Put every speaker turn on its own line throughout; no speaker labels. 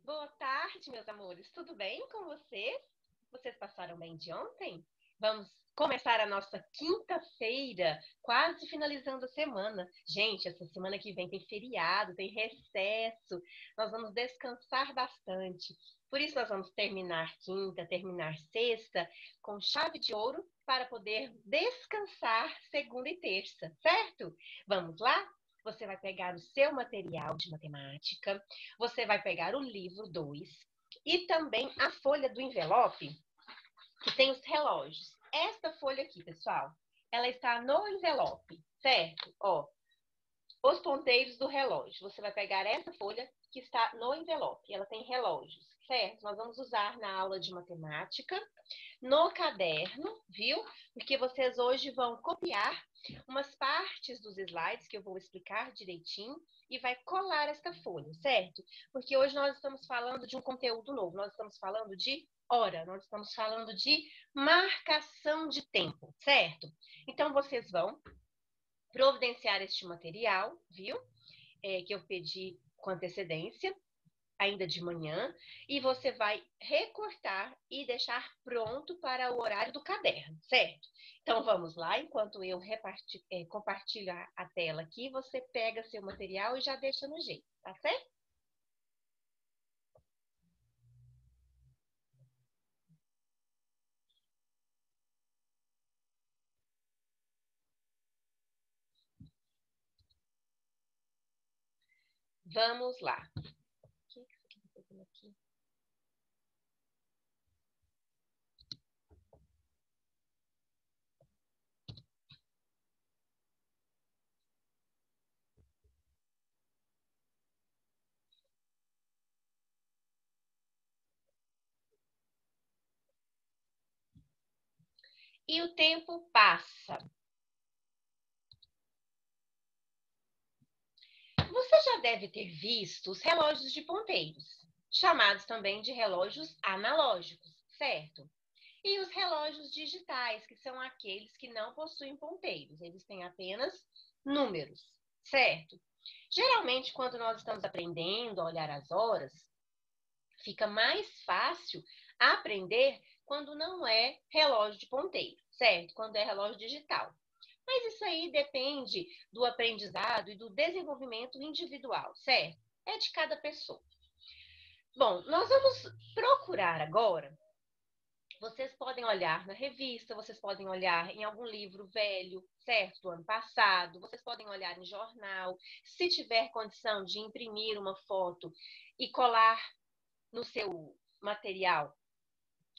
Boa tarde, meus amores. Tudo bem com vocês? Vocês passaram bem de ontem? Vamos começar a nossa quinta-feira, quase finalizando a semana. Gente, essa semana que vem tem feriado, tem recesso. Nós vamos descansar bastante. Por isso, nós vamos terminar quinta, terminar sexta com chave de ouro para poder descansar segunda e terça, certo? Vamos lá? Você vai pegar o seu material de matemática, você vai pegar o livro 2 e também a folha do envelope, que tem os relógios. Esta folha aqui, pessoal, ela está no envelope, certo? Ó, os ponteiros do relógio. Você vai pegar essa folha que está no envelope. Ela tem relógios, certo? Nós vamos usar na aula de matemática, no caderno, viu? Porque vocês hoje vão copiar umas partes dos slides que eu vou explicar direitinho e vai colar esta folha, certo? Porque hoje nós estamos falando de um conteúdo novo, nós estamos falando de hora, nós estamos falando de marcação de tempo, certo? Então, vocês vão providenciar este material, viu? Que eu pedi com antecedência, ainda de manhã, e você vai recortar e deixar pronto para o horário do caderno, certo? Então, vamos lá, enquanto eu compartilho a tela aqui, você pega seu material e já deixa no jeito, tá certo? Vamos lá. O que isso aqui tá fazendo aqui? E o tempo passa. Você já deve ter visto os relógios de ponteiros, chamados também de relógios analógicos, certo? E os relógios digitais, que são aqueles que não possuem ponteiros, eles têm apenas números, certo? Geralmente, quando nós estamos aprendendo a olhar as horas, fica mais fácil aprender quando não é relógio de ponteiro, certo? Quando é relógio digital. Mas isso aí depende do aprendizado e do desenvolvimento individual, certo? É de cada pessoa. Bom, nós vamos procurar agora. Vocês podem olhar na revista, vocês podem olhar em algum livro velho, certo? Do ano passado, vocês podem olhar em jornal. Se tiver condição de imprimir uma foto e colar no seu material,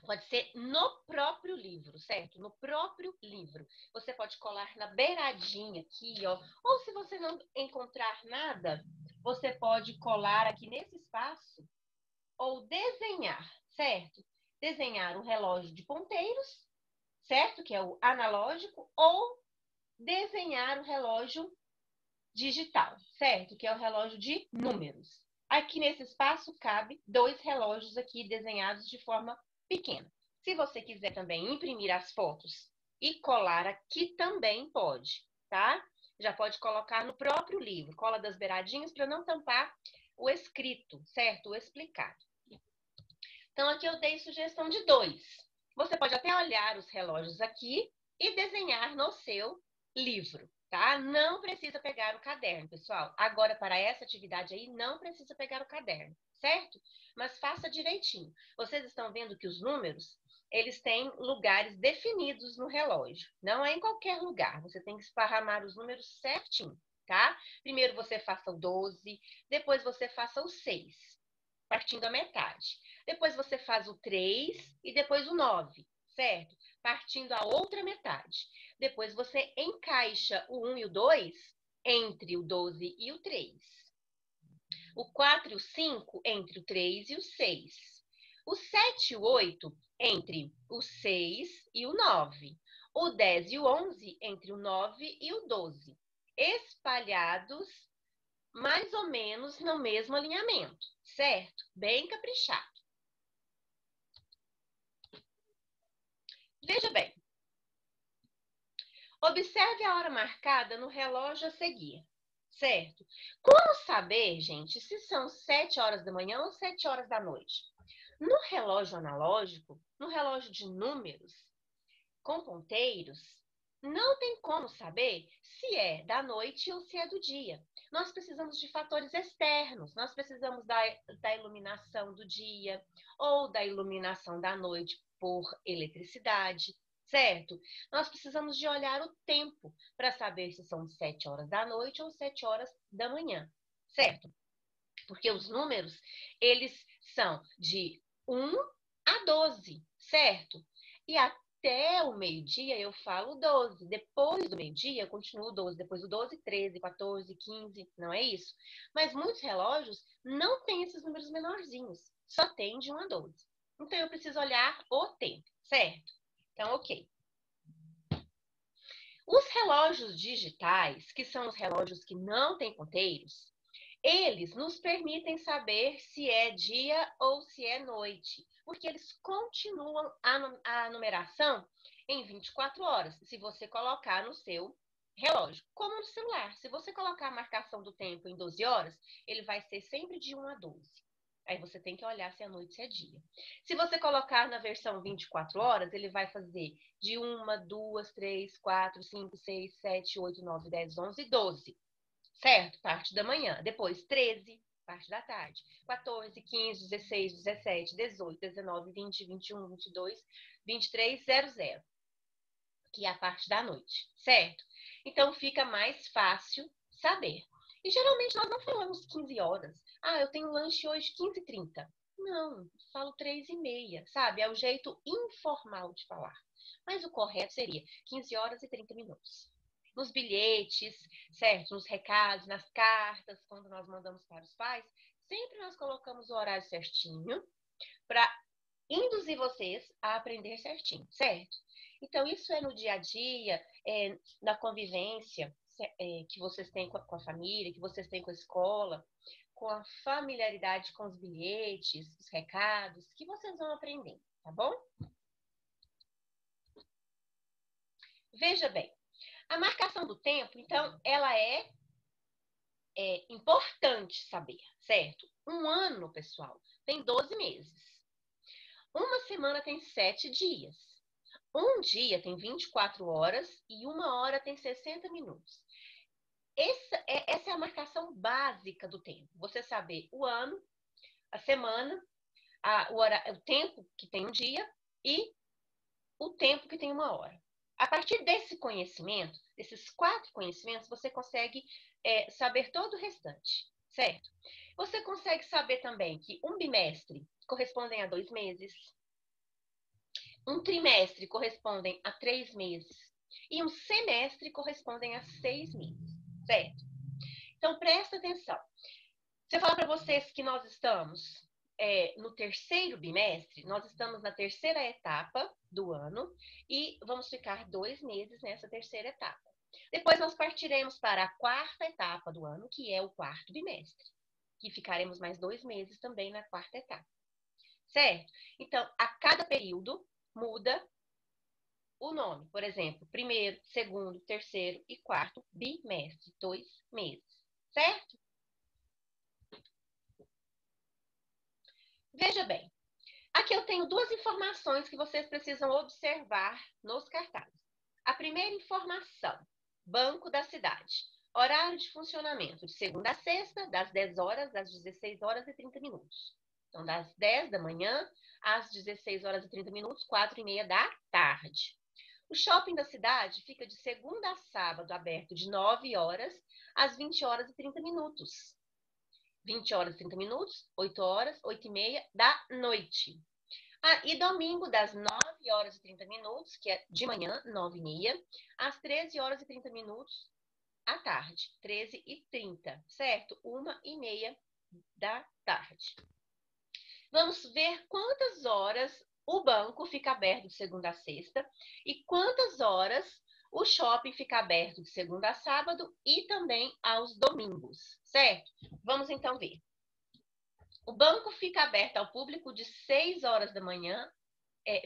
pode ser no próprio livro, certo? No próprio livro. Você pode colar na beiradinha aqui, ó. Ou se você não encontrar nada, você pode colar aqui nesse espaço ou desenhar, certo? Desenhar um relógio de ponteiros, certo? Que é o analógico, ou desenhar o relógio digital, certo? Que é o relógio de números. Aqui nesse espaço cabe 2 relógios aqui desenhados de forma pequena. Se você quiser também imprimir as fotos e colar aqui também pode, tá? Já pode colocar no próprio livro, cola das beiradinhas para não tampar o escrito, certo? O explicado. Então, aqui eu dei sugestão de 2. Você pode até olhar os relógios aqui e desenhar no seu livro, tá? Não precisa pegar o caderno, pessoal. Agora, para essa atividade aí, não precisa pegar o caderno, certo? Mas faça direitinho. Vocês estão vendo que os números, eles têm lugares definidos no relógio. Não é em qualquer lugar. Você tem que esparramar os números certinho, tá? Primeiro você faça o 12, depois você faça o 6, partindo a metade. Depois você faz o 3 e depois o 9, certo? Partindo a outra metade. Depois você encaixa o 1 e o 2 entre o 12 e o 3. O 4 e o 5 entre o 3 e o 6. O 7 e o 8 entre o 6 e o 9. O 10 e o 11 entre o 9 e o 12. Espalhados mais ou menos no mesmo alinhamento, certo? Bem caprichado. Veja bem. Observe a hora marcada no relógio a seguir. certo? Como saber, gente, se são 7 horas da manhã ou 7 horas da noite? No relógio analógico, no relógio de números, com ponteiros, não tem como saber se é da noite ou se é do dia. Nós precisamos de fatores externos, nós precisamos da iluminação do dia ou da iluminação da noite por eletricidade, certo? Nós precisamos de olhar o tempo para saber se são 7 horas da noite ou 7 horas da manhã, certo? Porque os números, eles são de 1 a 12, certo? E até o meio-dia eu falo 12. Depois do meio-dia eu continuo 12. Depois do 12, 13, 14, 15, não é isso? Mas muitos relógios não têm esses números menorzinhos. Só tem de 1 a 12. Então eu preciso olhar o tempo, certo? Então, ok. Os relógios digitais, que são os relógios que não têm ponteiros, eles nos permitem saber se é dia ou se é noite, porque eles continuam a numeração em 24 horas, se você colocar no seu relógio, como no celular. Se você colocar a marcação do tempo em 12 horas, ele vai ser sempre de 1 a 12. Aí você tem que olhar se é noite ou se é dia. Se você colocar na versão 24 horas, ele vai fazer de 1, 2, 3, 4, 5, 6, 7, 8, 9, 10, 11, 12. Certo? Parte da manhã. Depois, 13, parte da tarde. 14, 15, 16, 17, 18, 19, 20, 21, 22, 23, 00. Que é a parte da noite. Certo? Então, fica mais fácil saber. E geralmente nós não falamos 15 horas. Ah, eu tenho lanche hoje 15h30. Não, falo 3h30, sabe? É o jeito informal de falar. Mas o correto seria 15 horas e 30 minutos. Nos bilhetes, certo? Nos recados, nas cartas, quando nós mandamos para os pais, sempre nós colocamos o horário certinho para induzir vocês a aprender certinho, certo? Então, isso é no dia a dia, na convivência que vocês têm com a família, que vocês têm com a escola, com a familiaridade com os bilhetes, os recados, que vocês vão aprender, tá bom? Veja bem, a marcação do tempo, então, ela é importante saber, certo? Um ano, pessoal, tem 12 meses. Uma semana tem 7 dias. Um dia tem 24 horas e uma hora tem 60 minutos. Essa é a marcação básica do tempo. Você saber o ano, a semana, o tempo que tem um dia e o tempo que tem uma hora. A partir desse conhecimento, desses 4 conhecimentos, você consegue saber todo o restante, certo? Você consegue saber também que um bimestre corresponde a 2 meses, um trimestre correspondem a 3 meses e um semestre correspondem a 6 meses, certo? Então, presta atenção. Se eu falar para vocês que nós estamos no terceiro bimestre, nós estamos na terceira etapa do ano e vamos ficar 2 meses nessa terceira etapa. Depois nós partiremos para a quarta etapa do ano, que é o quarto bimestre, que ficaremos mais 2 meses também na quarta etapa, certo? Então, a cada período muda o nome. Por exemplo, primeiro, segundo, terceiro e quarto bimestre, 2 meses, certo? Veja bem, aqui eu tenho 2 informações que vocês precisam observar nos cartazes. A primeira informação, Banco da Cidade. Horário de funcionamento de segunda a sexta, das 10 horas às 16 horas e 30 minutos. Então, das 10 da manhã às 16 horas e 30 minutos, 4h30 da tarde. O shopping da cidade fica de segunda a sábado aberto de 9 horas às 20 horas e 30 minutos. 20 horas e 30 minutos, 8 horas, 8h30 da noite. E domingo, das 9 horas e 30 minutos, que é de manhã, 9h30, às 13 horas e 30 minutos à tarde, 13h30, certo? 1h30 da tarde. Vamos ver quantas horas o banco fica aberto de segunda a sexta e quantas horas o shopping fica aberto de segunda a sábado e também aos domingos, certo? Vamos então ver. O banco fica aberto ao público de 6 horas da manhã,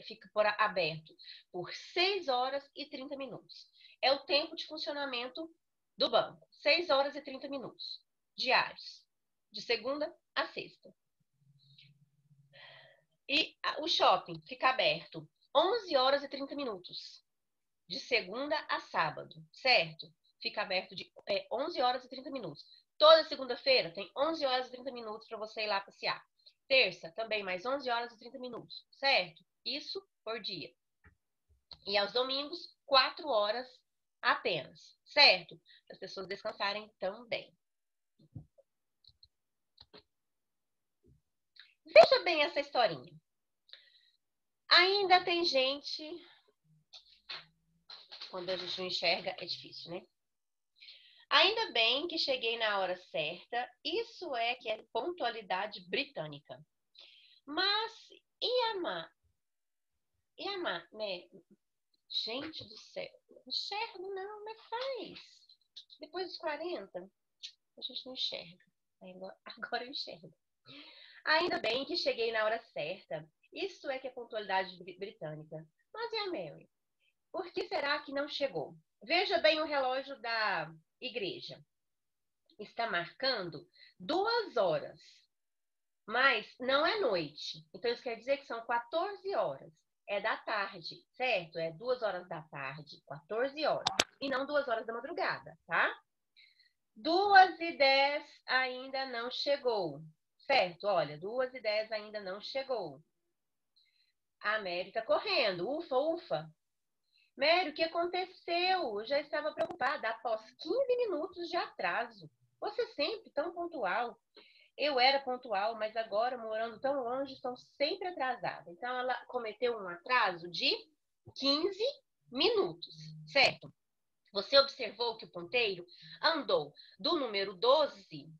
fica aberto por 6 horas e 30 minutos. É o tempo de funcionamento do banco, 6 horas e 30 minutos, diários, de segunda a sexta. E o shopping fica aberto 11 horas e 30 minutos, de segunda a sábado, certo? Fica aberto de 11 horas e 30 minutos. Toda segunda-feira tem 11 horas e 30 minutos para você ir lá passear. Terça, também mais 11 horas e 30 minutos, certo? Isso por dia. E aos domingos, 4 horas apenas, certo? Para as pessoas descansarem também. Veja bem essa historinha. Ainda tem gente... Quando a gente não enxerga, é difícil, né? Ainda bem que cheguei na hora certa. Isso é que é pontualidade britânica. Mas, e a né? Gente do céu. Enxergo não, como é que faz? Depois dos 40, a gente não enxerga. Agora eu enxergo. Ainda bem que cheguei na hora certa. Isso é que é pontualidade britânica. Mas e a Mary? Por que será que não chegou? Veja bem o relógio da igreja. Está marcando 2 horas. Mas não é noite. Então, isso quer dizer que são 14 horas. É da tarde, certo? É 2 horas da tarde, 14 horas. E não 2 horas da madrugada, tá? 2h10 ainda não chegou. Certo? Olha, 2h10 ainda não chegou. A Mary tá correndo. Ufa, ufa. Mary, o que aconteceu? Eu já estava preocupada após 15 minutos de atraso. Você sempre tão pontual. Eu era pontual, mas agora, morando tão longe, estou sempre atrasada. Então, ela cometeu um atraso de 15 minutos, certo? Você observou que o ponteiro andou do número 12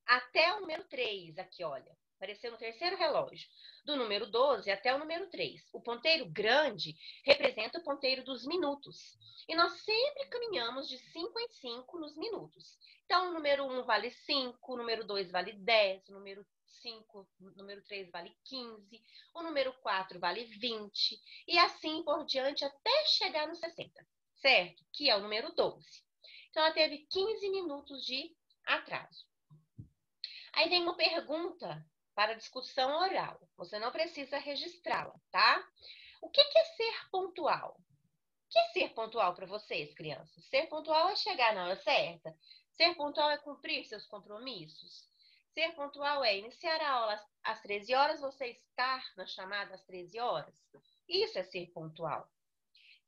até o número 3, aqui, olha. Apareceu no terceiro relógio. Do número 12 até o número 3. O ponteiro grande representa o ponteiro dos minutos. E nós sempre caminhamos de 5 em 5 nos minutos. Então, o número 1 vale 5, o número 2 vale 10, o número 5, o número 3 vale 15, o número 4 vale 20, e assim por diante até chegar no 60, certo? Que é o número 12. Então, ela teve 15 minutos de atraso. Aí vem uma pergunta para discussão oral. Você não precisa registrá-la, tá? O que é ser pontual? O que é ser pontual para vocês, crianças? Ser pontual é chegar na hora certa. Ser pontual é cumprir seus compromissos. Ser pontual é iniciar a aula às 13 horas, você estar na chamada às 13 horas. Isso é ser pontual.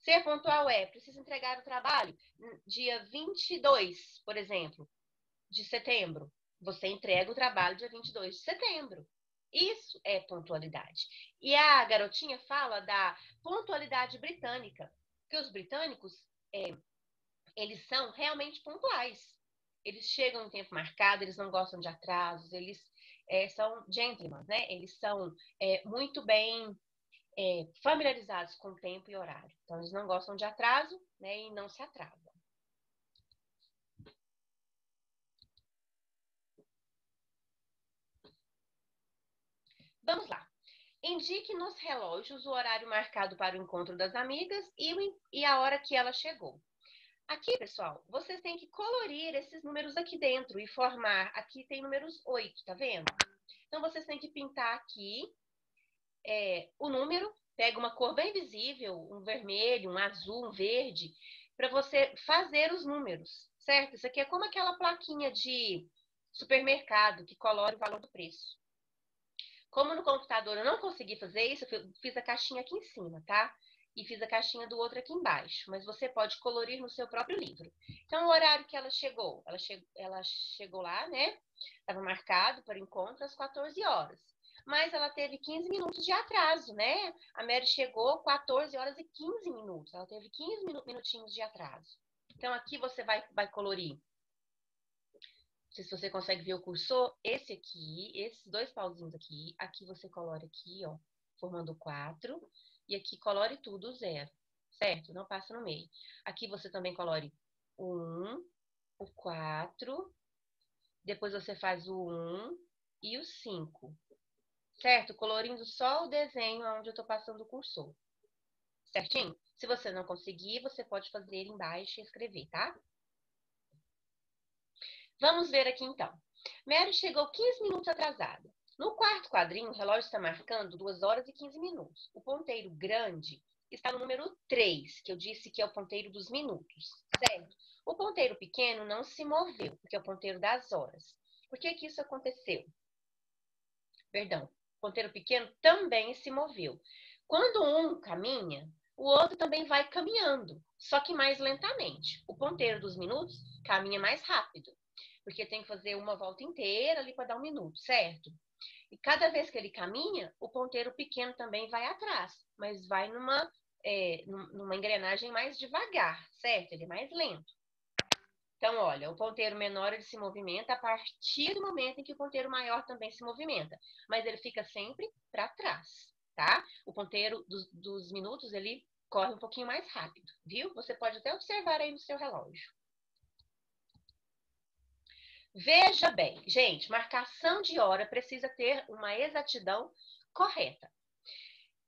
Ser pontual é, preciso entregar o trabalho dia 22, por exemplo, de setembro. Você entrega o trabalho dia 22 de setembro. Isso é pontualidade. E a garotinha fala da pontualidade britânica, que os britânicos, eles são realmente pontuais. Eles chegam no tempo marcado, eles não gostam de atrasos, eles são gentlemen, né? Eles são muito bem familiarizados com o tempo e horário. Então, eles não gostam de atraso, né? E não se atrasam. Vamos lá. Indique nos relógios o horário marcado para o encontro das amigas e a hora que ela chegou. Aqui, pessoal, vocês têm que colorir esses números aqui dentro e formar. Aqui tem números 8, tá vendo? Então, vocês têm que pintar aqui o número, pega uma cor bem visível, um vermelho, um azul, um verde, para você fazer os números, certo? Isso aqui é como aquela plaquinha de supermercado que colore o valor do preço. Como no computador eu não consegui fazer isso, eu fiz a caixinha aqui em cima, tá? E fiz a caixinha do outro aqui embaixo. Mas você pode colorir no seu próprio livro. Então, o horário que ela chegou lá, né? Estava marcado para o encontro às 14 horas. Mas ela teve 15 minutos de atraso, né? A Mary chegou 14 horas e 15 minutos. Ela teve 15 minutinhos de atraso. Então, aqui você vai colorir. Não sei se você consegue ver o cursor, esse aqui, esses 2 pauzinhos aqui você colore aqui, ó, formando 4, e aqui colore tudo 0, certo? Não passa no meio. Aqui você também colore o 1, o 4, depois você faz o 1 e o 5, certo? Colorindo só o desenho onde eu tô passando o cursor, certinho? Se você não conseguir, você pode fazer embaixo e escrever, tá? Vamos ver aqui então. Mary chegou 15 minutos atrasada. No quarto quadrinho, o relógio está marcando 2 horas e 15 minutos. O ponteiro grande está no número 3, que eu disse que é o ponteiro dos minutos, certo? O ponteiro pequeno não se moveu, porque é o ponteiro das horas. Por que que isso aconteceu? Perdão, o ponteiro pequeno também se moveu. Quando um caminha, o outro também vai caminhando, só que mais lentamente. O ponteiro dos minutos caminha mais rápido, porque tem que fazer uma volta inteira ali para dar 1 minuto, certo? E cada vez que ele caminha, o ponteiro pequeno também vai atrás, mas vai numa engrenagem mais devagar, certo? Ele é mais lento. Então, olha, o ponteiro menor ele se movimenta a partir do momento em que o ponteiro maior também se movimenta, mas ele fica sempre para trás, tá? O ponteiro dos minutos ele corre um pouquinho mais rápido, viu? Você pode até observar aí no seu relógio. Veja bem, gente, marcação de hora precisa ter uma exatidão correta.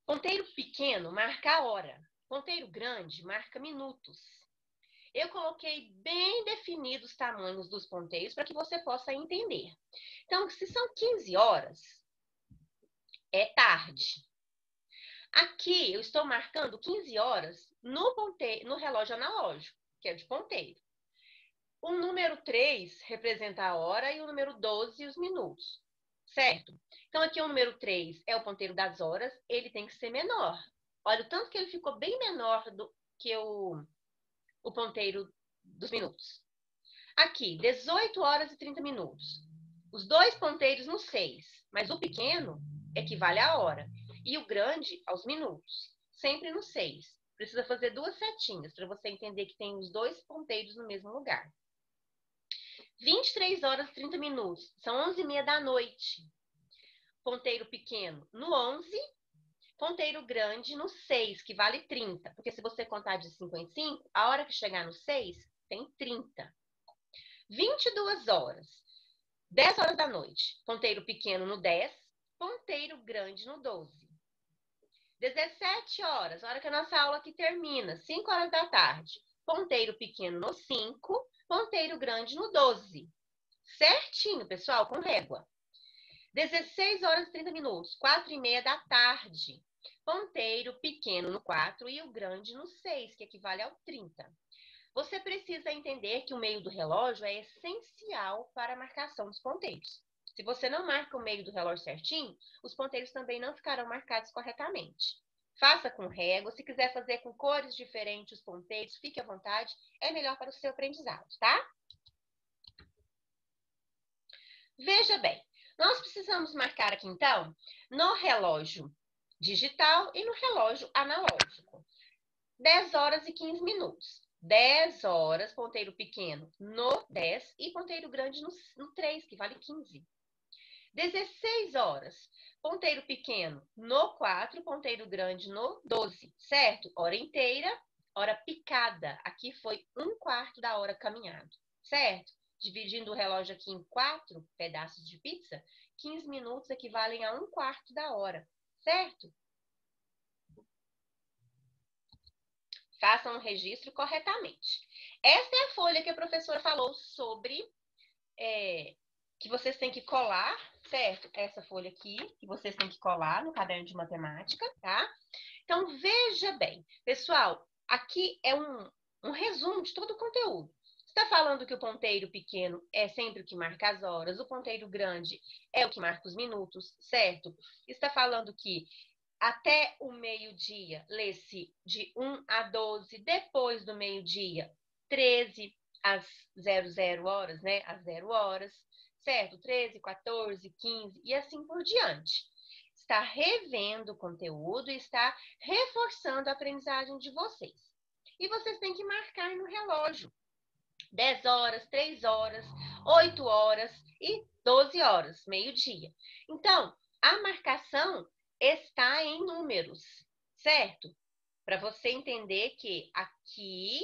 Ponteiro pequeno marca a hora, ponteiro grande marca minutos. Eu coloquei bem definidos os tamanhos dos ponteiros para que você possa entender. Então, se são 15 horas, é tarde. Aqui eu estou marcando 15 horas no relógio analógico, que é de ponteiro. O número 3 representa a hora e o número 12 os minutos, certo? Então, aqui o número 3 é o ponteiro das horas, ele tem que ser menor. Olha o tanto que ele ficou bem menor do que o ponteiro dos minutos. Aqui, 18 horas e 30 minutos. Os dois ponteiros no 6, mas o pequeno equivale à hora e o grande aos minutos, sempre no 6. Precisa fazer 2 setinhas para você entender que tem os dois ponteiros no mesmo lugar. 23 horas e 30 minutos, são 11h30 da noite. Ponteiro pequeno no 11, ponteiro grande no 6, que vale 30. Porque se você contar de 5 em 5, a hora que chegar no 6, tem 30. 22 horas, 10 horas da noite, ponteiro pequeno no 10, ponteiro grande no 12. 17 horas, hora que a nossa aula aqui termina, 5 horas da tarde, ponteiro pequeno no 5, ponteiro grande no 12. Certinho, pessoal, com régua. 16 horas e 30 minutos, 4h30 da tarde, ponteiro pequeno no 4 e o grande no 6, que equivale ao 30. Você precisa entender que o meio do relógio é essencial para a marcação dos ponteiros. Se você não marca o meio do relógio certinho, os ponteiros também não ficarão marcados corretamente. Faça com régua, se quiser fazer com cores diferentes os ponteiros, fique à vontade, é melhor para o seu aprendizado, tá? Veja bem, nós precisamos marcar aqui então, no relógio digital e no relógio analógico. 10 horas e 15 minutos. 10 horas, ponteiro pequeno no 10 e ponteiro grande no 3, que vale 15. 16 horas, ponteiro pequeno no 4, ponteiro grande no 12, certo? Hora inteira, hora picada. Aqui foi 1/4 da hora caminhado, certo? Dividindo o relógio aqui em 4 pedaços de pizza, 15 minutos equivalem a 1/4 da hora, certo? Façam um registro corretamente. Esta é a folha que a professora falou sobre que vocês têm que colar, certo? Essa folha aqui, que vocês têm que colar no caderno de matemática, tá? Então, veja bem. Pessoal, aqui é um resumo de todo o conteúdo. Está falando que o ponteiro pequeno é sempre o que marca as horas, o ponteiro grande é o que marca os minutos, certo? Está falando que até o meio-dia, lê-se de 1 a 12, depois do meio-dia, 13 às 00 horas, né? Às 0 horas, certo? 13, 14, 15 e assim por diante. Está revendo o conteúdo e está reforçando a aprendizagem de vocês. E vocês têm que marcar no relógio. 10 horas, 3 horas, 8 horas e 12 horas, meio-dia. Então, a marcação está em números, certo? Para você entender que aqui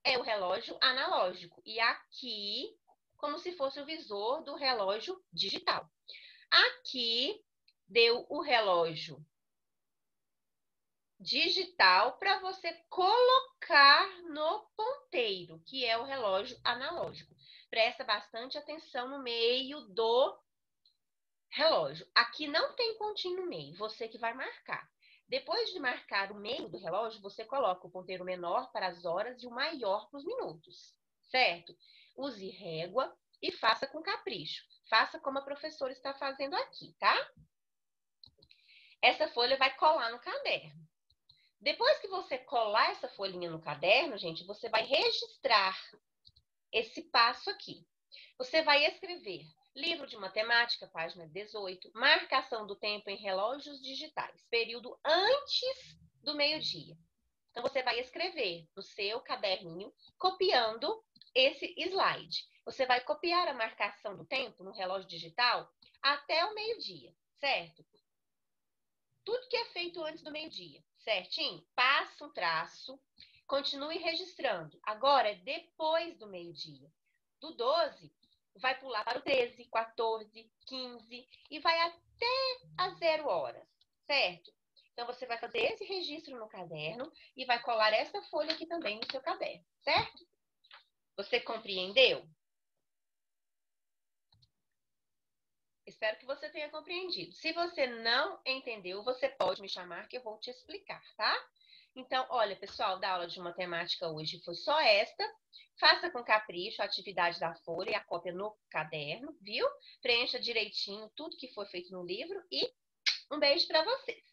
é o relógio analógico e aqui como se fosse o visor do relógio digital. Aqui deu o relógio digital para você colocar no ponteiro, que é o relógio analógico. presta bastante atenção no meio do relógio. Aqui não tem pontinho no meio, você que vai marcar. Depois de marcar o meio do relógio, você coloca o ponteiro menor para as horas e o maior para os minutos, certo? Use régua e faça com capricho. Faça como a professora está fazendo aqui, tá? Essa folha vai colar no caderno. Depois que você colar essa folhinha no caderno, gente, você vai registrar esse passo aqui. Você vai escrever livro de matemática, página 18, marcação do tempo em relógios digitais, período antes do meio-dia. Então, você vai escrever no seu caderninho, copiando esse slide. Você vai copiar a marcação do tempo no relógio digital até o meio-dia, certo? Tudo que é feito antes do meio-dia, certinho? Passa um traço, continue registrando. Agora é depois do meio-dia. Do 12, vai pular para o 13, 14, 15 e vai até a 0 horas, certo? Então, você vai fazer esse registro no caderno e vai colar essa folha aqui também no seu caderno, certo? Você compreendeu? Espero que você tenha compreendido. Se você não entendeu, você pode me chamar que eu vou te explicar, tá? Então, olha, pessoal, da aula de matemática hoje foi só esta. Faça com capricho a atividade da folha e a cópia no caderno, viu? Preencha direitinho tudo que foi feito no livro e um beijo para vocês.